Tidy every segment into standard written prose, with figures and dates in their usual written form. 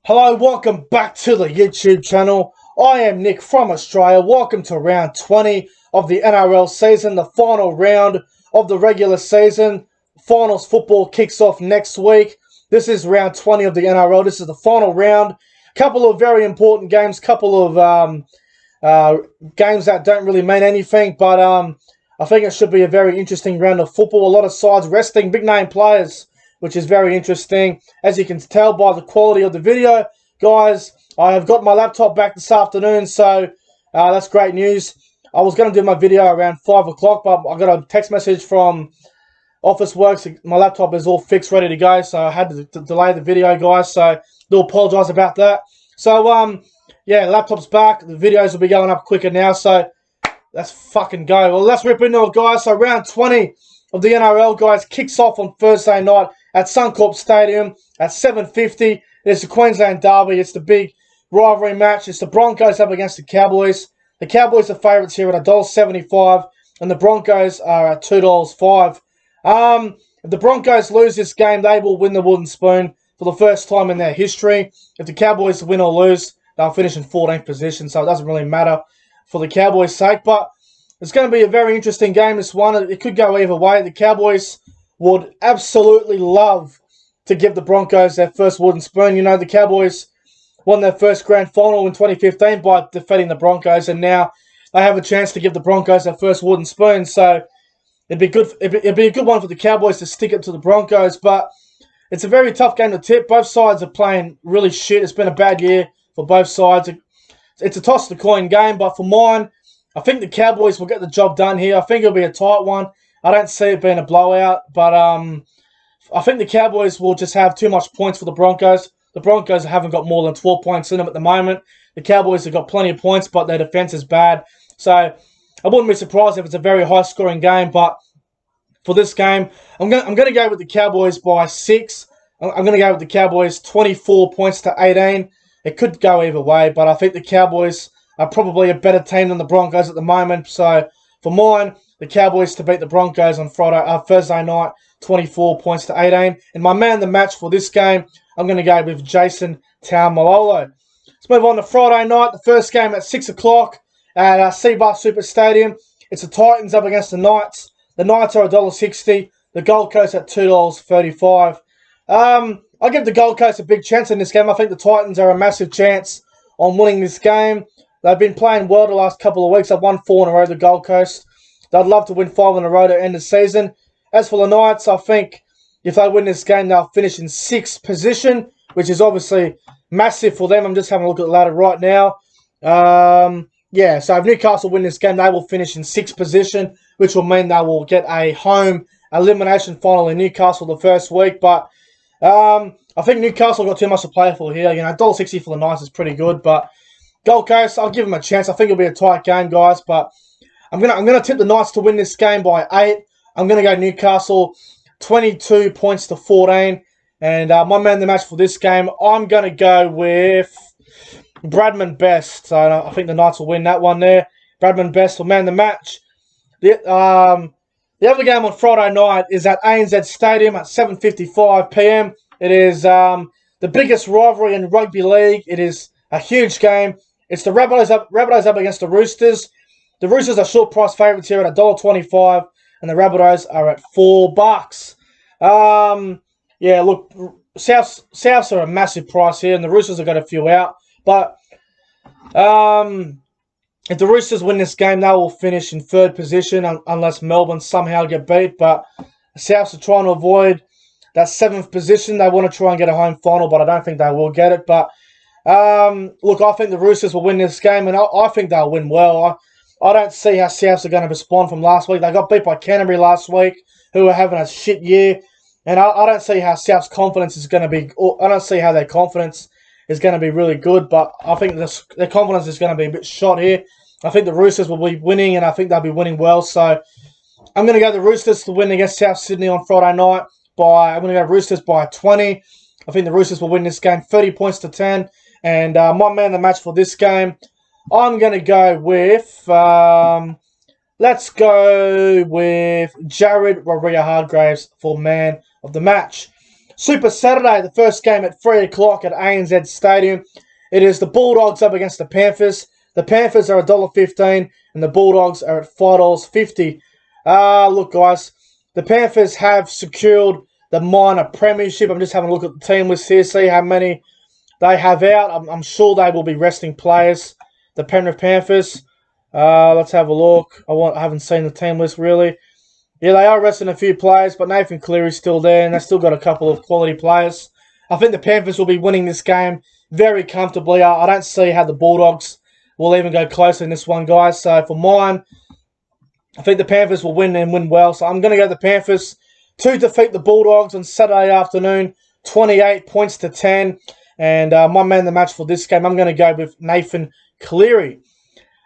Hello, welcome back to the YouTube channel. I am Nick from Australia. Welcome to round 20 of the NRL season, the final round of the regular season. Finals football kicks off next week. This is round 20 of the NRL. This is the final round. Couple of very important games, couple of games that don't really mean anything, but I think it should be a very interesting round of football. A lot of sides resting big name players, which is very interesting. As you can tell by the quality of the video, guys, I have got my laptop back this afternoon, so that's great news. I was going to do my video around 5 o'clock, but I got a text message from Office Works. My laptop is all fixed, ready to go, so I had to delay the video, guys, so I do apologise about that. So, yeah, laptop's back. The videos will be going up quicker now, so let's fucking go. Well, let's rip into it, guys. So, round 20 of the NRL, guys, kicks off on Thursday night at Suncorp Stadium at 7:50. It's the Queensland Derby. It's the big rivalry match. It's the Broncos up against the Cowboys. The Cowboys are favourites here at $1.75, and the Broncos are at $2.05. If the Broncos lose this game, they will win the wooden spoon for the first time in their history. If the Cowboys win or lose, they'll finish in 14th position, so it doesn't really matter for the Cowboys' sake. But it's going to be a very interesting game, this one. It could go either way. The Cowboys would absolutely love to give the Broncos their first wooden spoon. You know, the Cowboys won their first grand final in 2015 by defeating the Broncos, and now they have a chance to give the Broncos their first wooden spoon. So it'd be good. It'd be a good one for the Cowboys to stick it to the Broncos, but it's a very tough game to tip. Both sides are playing really shit. It's been a bad year for both sides. It's a toss the coin game, but for mine, I think the Cowboys will get the job done here. I think it'll be a tight one. I don't see it being a blowout, but I think the Cowboys will just have too much points for the Broncos. The Broncos haven't got more than 12 points in them at the moment. The Cowboys have got plenty of points, but their defense is bad. So I wouldn't be surprised if it's a very high-scoring game, but for this game, I'm going to go with the Cowboys by 6. I'm going to go with the Cowboys 24 points to 18. It could go either way, but I think the Cowboys are probably a better team than the Broncos at the moment. So for mine, the Cowboys to beat the Broncos on Thursday night, 24 points to 18. And my man of the match for this game, I'm going to go with Jason Taumalolo. Let's move on to Friday night, the first game at 6 o'clock at Seabar Super Stadium. It's the Titans up against the Knights. The Knights are $1.60. The Gold Coast at $2.35. I give the Gold Coast a big chance in this game. I think the Titans are a massive chance on winning this game. They've been playing well the last couple of weeks. They've won 4 in a row, the Gold Coast. They'd love to win 5 in a row to end the season. As for the Knights, I think if they win this game, they'll finish in 6th position, which is obviously massive for them. I'm just having a look at the ladder right now. Yeah, so if Newcastle win this game, they will finish in 6th position, which will mean they will get a home elimination final in Newcastle the first week. But I think Newcastle got too much to play for here. You know, $1.60 for the Knights is pretty good, but Gold Coast, I'll give them a chance. I think it'll be a tight game, guys, but I'm gonna tip the Knights to win this game by 8. I'm gonna go Newcastle 22 points to 14. And my man of the match for this game, I'm gonna go with Bradman Best. So I think the Knights will win that one there. Bradman Best for man of the match. The other game on Friday night is at ANZ Stadium at 7:55 p.m. It is the biggest rivalry in rugby league. It is a huge game. It's the Rabbitohs up against the Roosters. The Roosters are short price favourites here at $1.25, and the Rabbitohs are at $4. Yeah, look, Souths are a massive price here, and the Roosters have got a few out. But if the Roosters win this game, they will finish in 3rd position unless Melbourne somehow get beat. But the Souths are trying to avoid that 7th position. They want to try and get a home final, but I don't think they will get it. But look, I think the Roosters will win this game, and I think they'll win well. I don't see how Souths are going to respond from last week. They got beat by Canterbury last week, who are having a shit year. And I don't see how South's confidence is going to be... I don't see how their confidence is going to be really good, but I think their confidence is going to be a bit shot here. I think the Roosters will be winning, and I think they'll be winning well. So I'm going to go the Roosters to win against South Sydney on Friday night. I'm going to go Roosters by 20. I think the Roosters will win this game 30 points to 10. And my man of the match for this game, I'm going to go with... let's go with Jared Waerea-Hargreaves for man of the match. Super Saturday, the first game at 3 o'clock at ANZ Stadium. It is the Bulldogs up against the Panthers. The Panthers are $1.15 and the Bulldogs are at $5.50. Look, guys, the Panthers have secured the minor premiership. I'm just having a look at the team list here, see how many they have out. I'm sure they will be resting players, the Penrith Panthers. Let's have a look. I haven't seen the team list, really. Yeah, they are resting a few players, but Nathan Cleary's still there, and they've still got a couple of quality players. I think the Panthers will be winning this game very comfortably. I don't see how the Bulldogs will even go close in this one, guys. So for mine, I think the Panthers will win and win well. So I'm going to go the Panthers to defeat the Bulldogs on Saturday afternoon, 28 points to 10. And my man of the match for this game, I'm going to go with Nathan Cleary.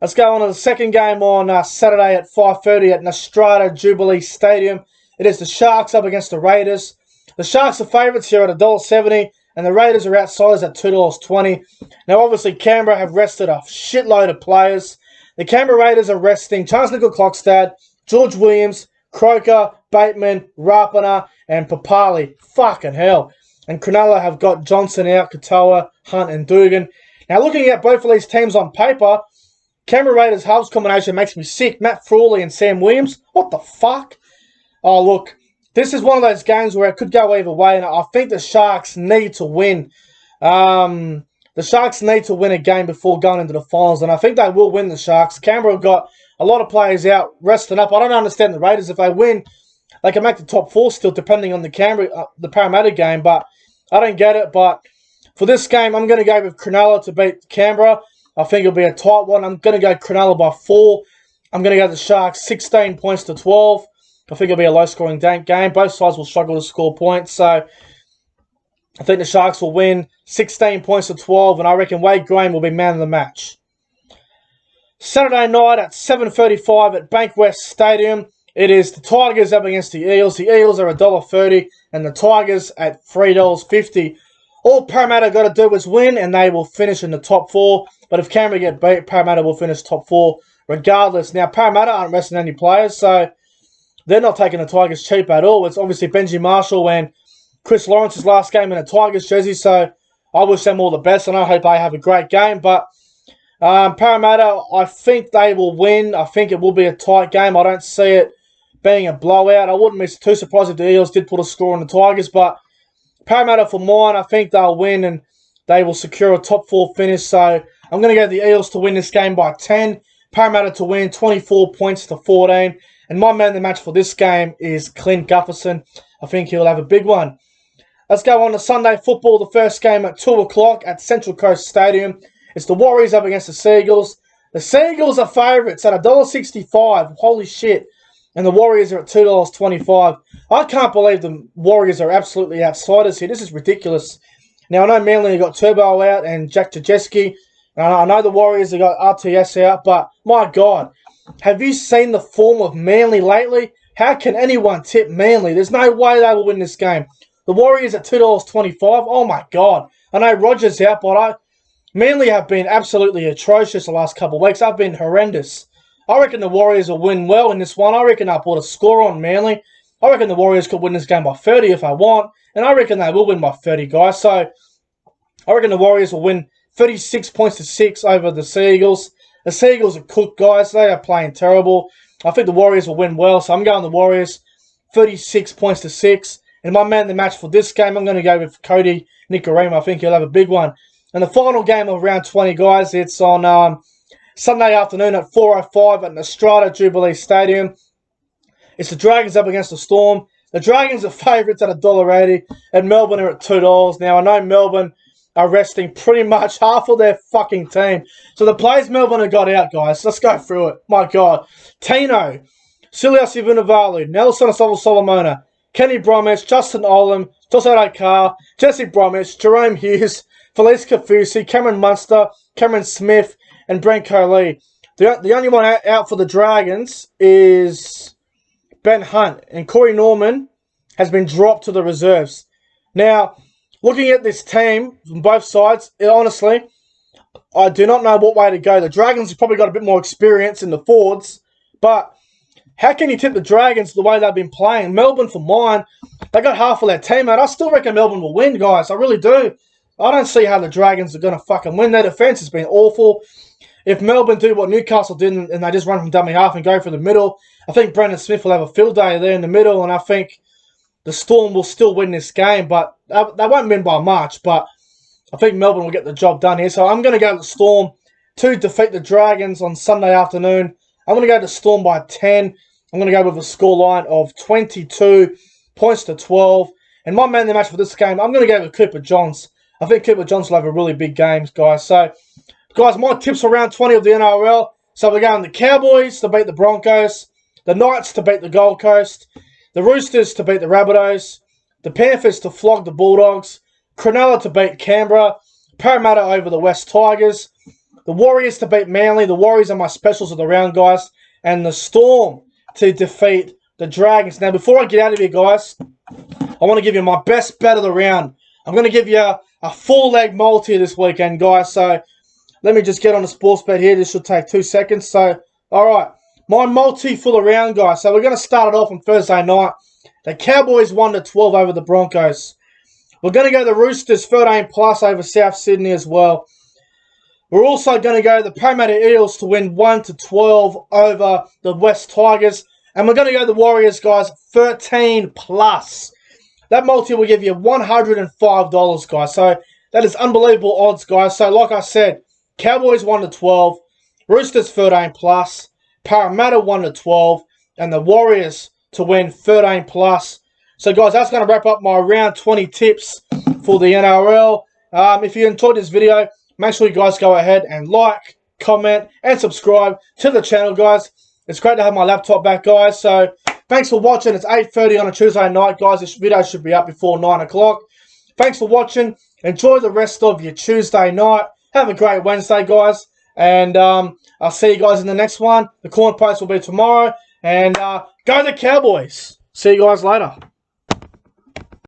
Let's go on to the second game on Saturday at 5:30 at Nostrada Jubilee Stadium. It is the Sharks up against the Raiders. The Sharks are favourites here at $1.70, and the Raiders are outsiders at $2.20. Now, obviously, Canberra have rested a shitload of players. The Canberra Raiders are resting Charles Nickel-Klokstad, George Williams, Croker, Bateman, Rapana, and Papali. Fucking hell. And Cronulla have got Johnson out, Katoa, Hunt, and Dugan. Now, looking at both of these teams on paper, Canberra Raiders halves combination makes me sick. Matt Frawley and Sam Williams. What the fuck? Oh, look. This is one of those games where it could go either way, and I think the Sharks need to win. The Sharks need to win a game before going into the finals, and I think they will win the Sharks. Canberra have got a lot of players out resting up. I don't understand the Raiders. If they win, they can make the top four still, depending on the Parramatta game, but I don't get it. But for this game, I'm going to go with Cronulla to beat Canberra. I think it'll be a tight one. I'm going to go Cronulla by 4. I'm going to go the Sharks 16 points to 12. I think it'll be a low-scoring game. Both sides will struggle to score points. So I think the Sharks will win 16 points to 12. And I reckon Wade Graham will be man of the match. Saturday night at 7:35 at Bankwest Stadium. It is the Tigers up against the Eels. The Eels are $1.30 and the Tigers at $3.50. All Parramatta got to do is win and they will finish in the top 4. But if Canberra get beat, Parramatta will finish top 4 regardless. Now, Parramatta aren't resting any players, so they're not taking the Tigers cheap at all. It's obviously Benji Marshall and Chris Lawrence's last game in a Tigers jersey, so I wish them all the best, and I hope they have a great game. But Parramatta, I think they will win. I think it will be a tight game. I don't see it being a blowout. I wouldn't be too surprised if the Eels did put a score on the Tigers, but Parramatta for mine, I think they'll win and they will secure a top 4 finish. So I'm going to go the Eels to win this game by 10. Parramatta to win 24 points to 14. And my man of the match for this game is Clint Gutherson. I think he'll have a big one. Let's go on to Sunday football. The first game at 2 o'clock at Central Coast Stadium. It's the Warriors up against the Seagulls. The Seagulls are favourites at $1.65. Holy shit. And the Warriors are at $2.25. I can't believe the Warriors are absolutely outsiders here. This is ridiculous. Now, I know Manly got Turbo out and Jack Jajeski. And I know the Warriors have got RTS out. But, my God, have you seen the form of Manly lately? How can anyone tip Manly? There's no way they will win this game. The Warriors at $2.25. Oh, my God. I know Rogers out, but Manly have been absolutely atrocious the last couple of weeks. They've been horrendous. I reckon the Warriors will win well in this one. I reckon they'll put a score on Manly. I reckon the Warriors could win this game by 30 if I want. And I reckon they will win by 30, guys. So I reckon the Warriors will win 36 points to 6 over the Seagulls. The Seagulls are cooked, guys. They are playing terrible. I think the Warriors will win well. So I'm going the Warriors 36 points to 6. And my man of the match for this game, I'm going to go with Cody Nikorima. I think he'll have a big one. And the final game of round 20, guys, it's on Sunday afternoon at 4:05 at Nostrada Jubilee Stadium. It's the Dragons up against the Storm. The Dragons are favourites at $1.80 and Melbourne are at $2. Now, I know Melbourne are resting pretty much half of their fucking team. So the players Melbourne have got out, guys. Let's go through it. My God. Tino, Siliasi Vunivalu, Nelson Solomona, Kenny Bromwich, Justin Olam, Tosado Carr, Jesse Bromwich, Jerome Hughes, Felice Kafusi, Cameron Munster, Cameron Smith, and Branko Lee. The only one out for the Dragons is Ben Hunt, and Corey Norman has been dropped to the reserves. Now, looking at this team from both sides, honestly, I do not know what way to go. The Dragons have probably got a bit more experience in the forwards, but How can you tip the Dragons the way they've been playing? Melbourne, for mine, they got half of their team, mate. I still reckon Melbourne will win, guys. I really do. I don't see how the Dragons are going to fucking win. Their defence has been awful. If Melbourne do what Newcastle did and they just run from dummy half and go for the middle, I think Brendan Smith will have a field day there in the middle, and I think the Storm will still win this game, but they won't win by much, but I think Melbourne will get the job done here. So I'm going to go to the Storm to defeat the Dragons on Sunday afternoon. I'm going to go to Storm by 10. I'm going to go with a scoreline of 22 points to 12. And my man of the match for this game, I'm going to go with Cooper Johns. I think Cooper Johns will have a really big game, guys. So, guys, my tips for round 20 of the NRL. So we're going the Cowboys to beat the Broncos, the Knights to beat the Gold Coast, the Roosters to beat the Rabbitohs, the Panthers to flog the Bulldogs, Cronulla to beat Canberra, Parramatta over the West Tigers, the Warriors to beat Manly. The Warriors are my specials of the round, guys. And the Storm to defeat the Dragons. Now, before I get out of here, guys, I want to give you my best bet of the round. I'm going to give you a full-leg multi this weekend, guys. So, let me just get on the sports bet here. This should take 2 seconds. So, all right. My multi for the round, guys. So, we're going to start it off on Thursday night. The Cowboys 1-12 over the Broncos. We're going to go the Roosters 13+ over South Sydney as well. We're also going to go the Parramatta Eels to win 1-12 over the West Tigers. And we're going to go the Warriors, guys, 13+. That multi will give you $105, guys. So that is unbelievable odds, guys. So like I said, Cowboys 1-12, Roosters 13+, Parramatta 1-12, and the Warriors to win 13+. So guys, that's going to wrap up my round 20 tips for the NRL. If you enjoyed this video, make sure you guys go ahead and like, comment, and subscribe to the channel, guys. It's great to have my laptop back, guys. So, thanks for watching. It's 8:30 on a Tuesday night, guys. This video should be up before 9 o'clock. Thanks for watching. Enjoy the rest of your Tuesday night. Have a great Wednesday, guys. And I'll see you guys in the next one. The corner post will be tomorrow. And go the Cowboys. See you guys later.